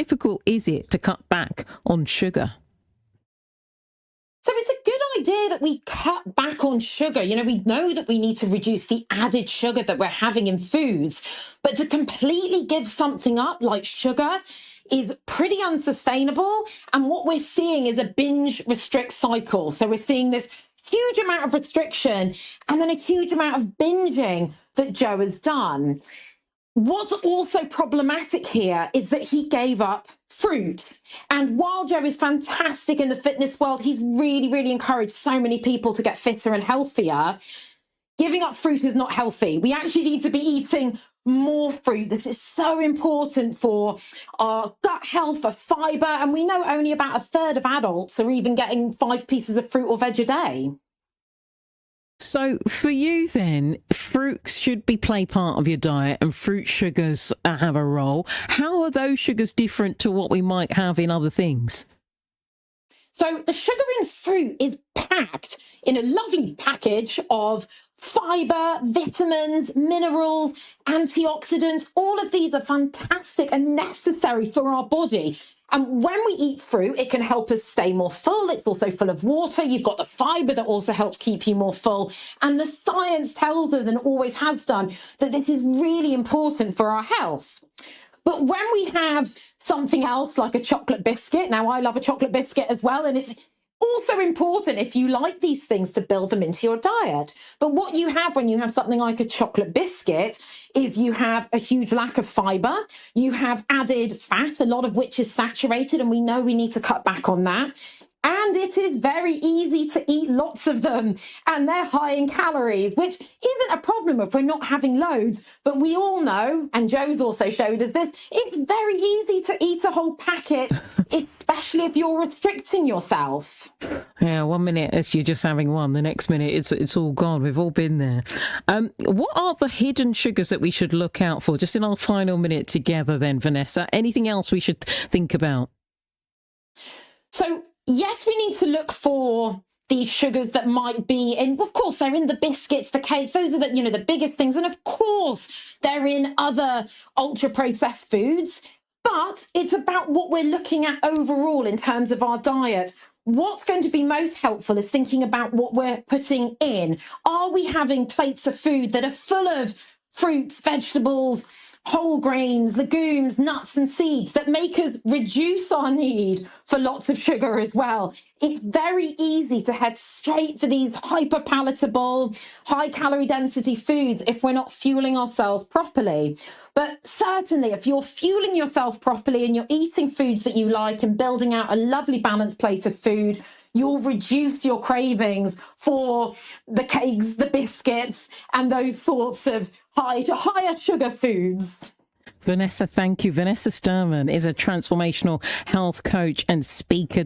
difficult is it to cut back on sugar? So it's a good idea that we cut back on sugar. We know that we need to reduce the added sugar that we're having in foods, but to completely give something up like sugar is pretty unsustainable. And what we're seeing is a binge restrict cycle. So we're seeing this huge amount of restriction and then a huge amount of binging that Joe has done. What's also problematic here is that he gave up fruit. And while Joe is fantastic in the fitness world, he's really, really encouraged so many people to get fitter and healthier. Giving up fruit is not healthy. We actually need to be eating more fruit. This is so important for our gut health, for fibre. And we know only about a third of adults are even getting 5 pieces of fruit or veg a day. So for you then, fruits should play part of your diet and fruit sugars have a role. How are those sugars different to what we might have in other things? So the sugar in fruit is packed in a lovely package of fibre, vitamins, minerals, antioxidants. All of these are fantastic and necessary for our body. And when we eat fruit, it can help us stay more full. It's also full of water. You've got the fibre that also helps keep you more full. And the science tells us, and always has done, that this is really important for our health. But when we have something else like a chocolate biscuit, now I love a chocolate biscuit as well, and it's also important if you like these things to build them into your diet. But what you have when you have something like a chocolate biscuit is you have a huge lack of fibre, you have added fat, a lot of which is saturated, and we know we need to cut back on that. And it is very easy to eat lots of them, and they're high in calories, which isn't a problem if we're not having loads. But we all know, and Joe's also showed us this, it's very easy to eat a whole packet, especially if you're restricting yourself. Yeah, 1 minute as you're just having one, the next minute it's all gone. We've all been there. What are the hidden sugars that we should look out for? Just in our final minute together then, Vanessa, anything else we should think about? So yes, we need to look for these sugars that might be in, of course, they're in the biscuits, the cakes, those are the biggest things. And of course, they're in other ultra processed foods, but it's about what we're looking at overall in terms of our diet. What's going to be most helpful is thinking about what we're putting in. Are we having plates of food that are full of fruits, vegetables, whole grains, legumes, nuts and seeds that make us reduce our need for lots of sugar as well? It's very easy to head straight for these hyper-palatable, high-calorie density foods if we're not fueling ourselves properly. But certainly, if you're fueling yourself properly and you're eating foods that you like and building out a lovely balanced plate of food, you'll reduce your cravings for the cakes, the biscuits, and those sorts of higher sugar foods. Vanessa, thank you. Vanessa Sturman is a transformational health coach and speaker.